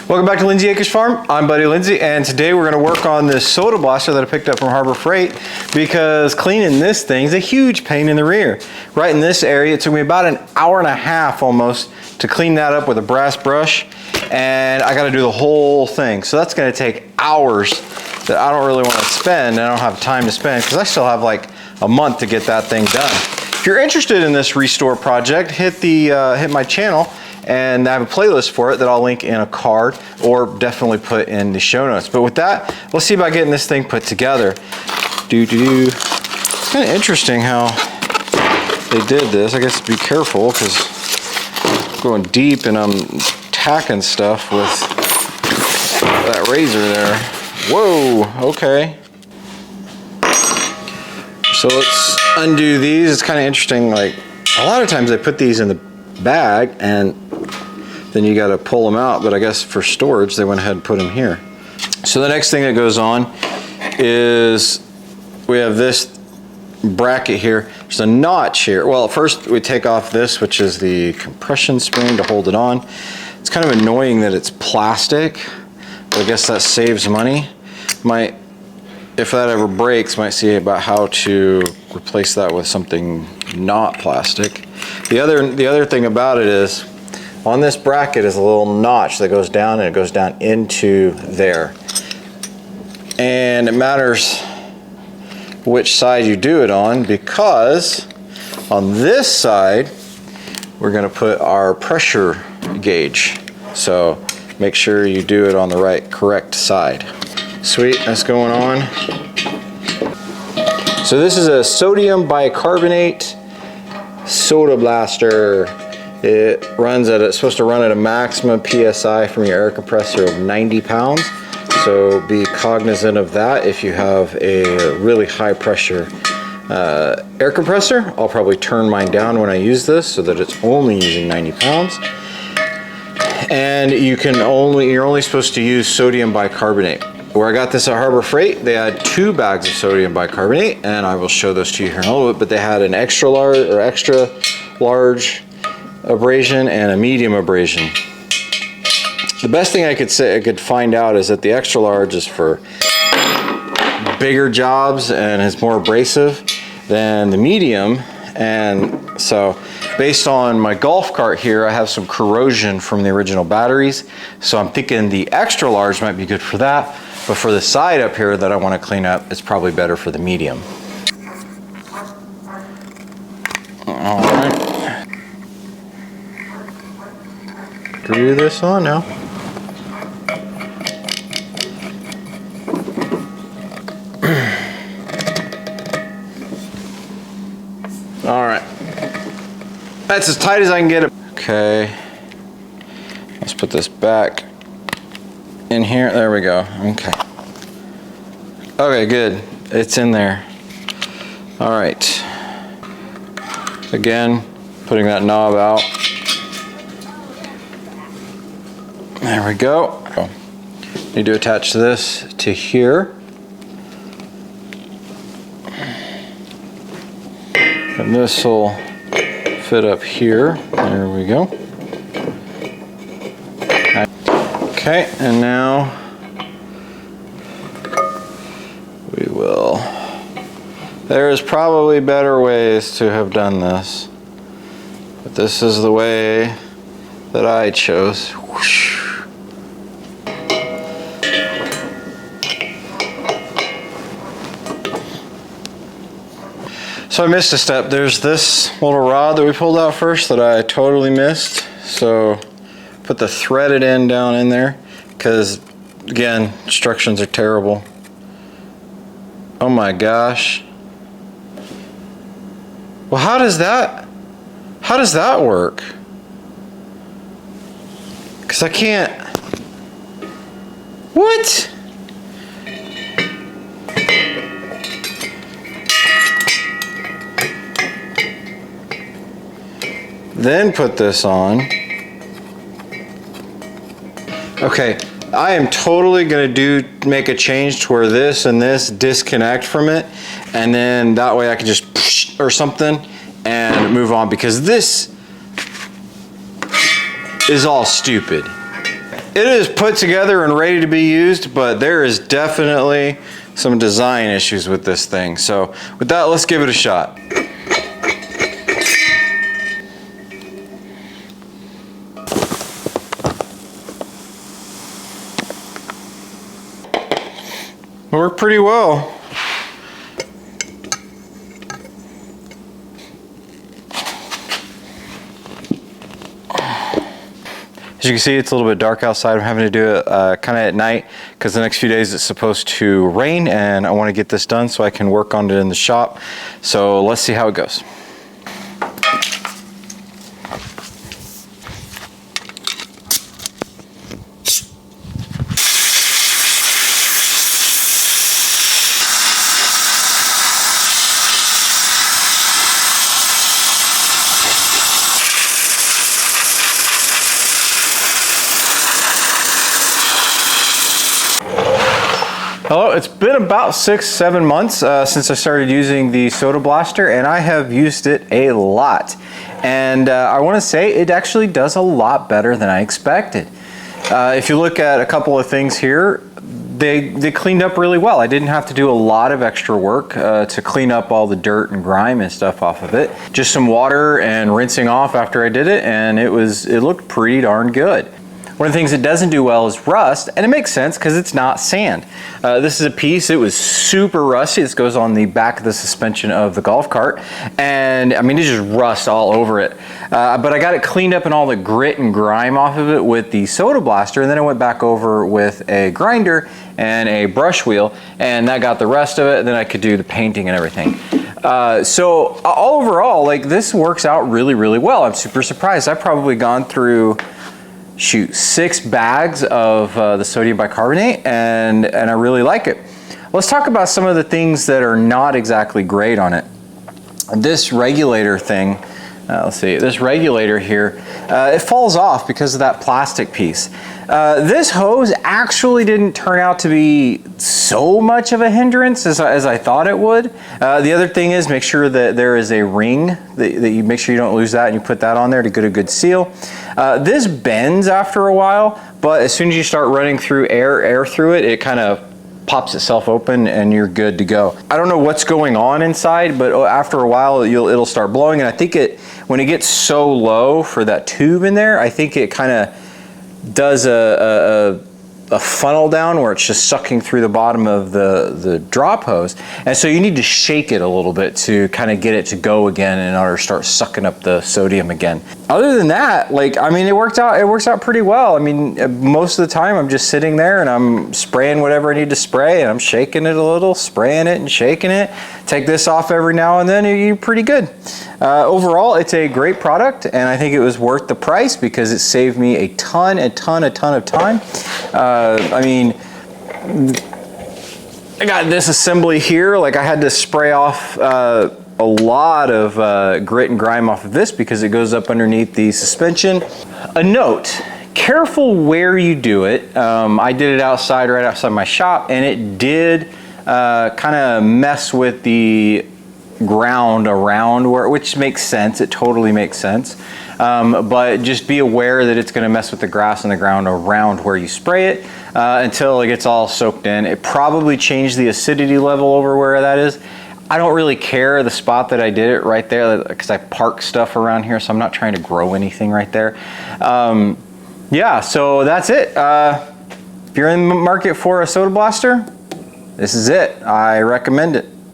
Welcome back to Lindsay Acres Farm. I'm Buddy Lindsay, and today we're going to work on this soda blaster that I picked up from Harbor Freight because cleaning this thing is a huge pain in the rear. Right in this area, it took me about an hour and a half almost to clean that up with a brass brush, and I got to do the whole thing. So that's going to take hours that I don't really want to spend. I don't have time to spend because I still have like a month to get that thing done. If you're interested in this restore project, hit my channel. And I have a playlist for it that I'll link in a card or definitely put in the show notes. But with that, let's see about getting this thing put together. It's kind of interesting how they did this. I guess be careful because I'm going deep and I'm tacking stuff with that razor there. Whoa, okay. So let's undo these. It's kind of interesting. Like a lot of times I put these in the bag and then you got to pull them out, but I guess for storage they went ahead and put them here. So the next thing that goes on is we have this bracket here. There's a notch here. Well, first we take off this, which is the compression spring to hold it on. It's kind of annoying that it's plastic, but I guess that saves money. If that ever breaks, might see about how to replace that with something not plastic. The other thing about it is on this bracket is a little notch that goes down, and it goes down into there. And it matters which side you do it on, because on this side we're going to put our pressure gauge. So make sure you do it on the correct side. Sweet, that's going on. So this is a sodium bicarbonate soda blaster. It's supposed to run at a maximum PSI from your air compressor of 90 pounds. So be cognizant of that if you have a really high pressure air compressor. I'll probably turn mine down when I use this so that it's only using 90 pounds. And you're only supposed to use sodium bicarbonate. Where I got this at Harbor Freight, they had 2 bags of sodium bicarbonate, and I will show those to you here in a little bit, but they had an extra large abrasion and a medium abrasion. The best thing I could find out is that the extra large is for bigger jobs and is more abrasive than the medium. And so based on my golf cart here, I have some corrosion from the original batteries. So I'm thinking the extra large might be good for that. But for the side up here that I want to clean up, it's probably better for the medium. All right. Screw this on now. All right. That's as tight as I can get it. Okay. Let's put this back in here. There we go. Okay. Okay, good. It's in there. All right. Again, putting that knob out. There we go. Need to attach this to here. And this will fit up here. There we go. Okay, and now we will. There's probably better ways to have done this, but this is the way that I chose. Whoosh. So I missed a step. There's this little rod that we pulled out first that I totally missed. So put the threaded end down in there because, again, instructions are terrible. Oh my gosh. Well, how does that work? Because I can't. What? Then put this on. Okay, I am totally gonna make a change to where this and this disconnect from it, and then that way I can just or something and move on, because this is all stupid. it is put together and ready to be used, but there is definitely some design issues with this thing. So with that, let's give it a shot. Worked pretty well. As you can see, it's a little bit dark outside. I'm having to do it kind of at night because the next few days it's supposed to rain, and I want to get this done so I can work on it in the shop. So let's see how it goes. Hello, it's been about 6-7 months since I started using the Soda Blaster, and I have used it a lot. And I want to say it actually does a lot better than I expected. If you look at a couple of things here, they cleaned up really well. I didn't have to do a lot of extra work to clean up all the dirt and grime and stuff off of it. Just some water and rinsing off after I did it, and it looked pretty darn good. One of the things it doesn't do well is rust, and it makes sense because it's not sand. This is a piece, it was super rusty. This goes on the back of the suspension of the golf cart, and I mean, it just rust all over it. But I got it cleaned up and all the grit and grime off of it with the Soda Blaster, and then I went back over with a grinder and a brush wheel, and that got the rest of it, and then I could do the painting and everything. So overall, like, this works out really, really well. I'm super surprised. I've probably gone through 6 bags of the sodium bicarbonate, and I really like it. Let's talk about some of the things that are not exactly great on it. This regulator thing, let's see, this regulator here, it falls off because of that plastic piece. This hose actually didn't turn out to be so much of a hindrance as I thought it would. The other thing is, make sure that there is a ring, that you make sure you don't lose that, and you put that on there to get a good seal. This bends after a while, but as soon as you start running through air through it, it kind of pops itself open and you're good to go. I don't know what's going on inside, but after a while it'll start blowing, and I think when it gets so low for that tube in there, I think it kind of does a funnel down where it's just sucking through the bottom of the drop hose, and so you need to shake it a little bit to kind of get it to go again in order to start sucking up the sodium again. Other than that, like, I mean, it works out pretty well. I mean, most of the time I'm just sitting there and I'm spraying whatever I need to spray, and I'm shaking it a little, spraying it and shaking it. Take this off every now and then, you're pretty good. Overall, it's a great product, and I think it was worth the price because it saved me a ton of time. I mean, I got this assembly here. Like, I had to spray off a lot of grit and grime off of this because it goes up underneath the suspension. A note, careful where you do it. I did it outside, right outside my shop, and it did kind of mess with the ground around which makes sense. It totally makes sense. But just be aware that it's going to mess with the grass and the ground around where you spray it until it gets all soaked in. It probably changed the acidity level over where that is. I don't really care the spot that I did it right there because I park stuff around here, so I'm not trying to grow anything right there. Yeah, so that's it. If you're in the market for a Soda Blaster, this is it. I recommend it.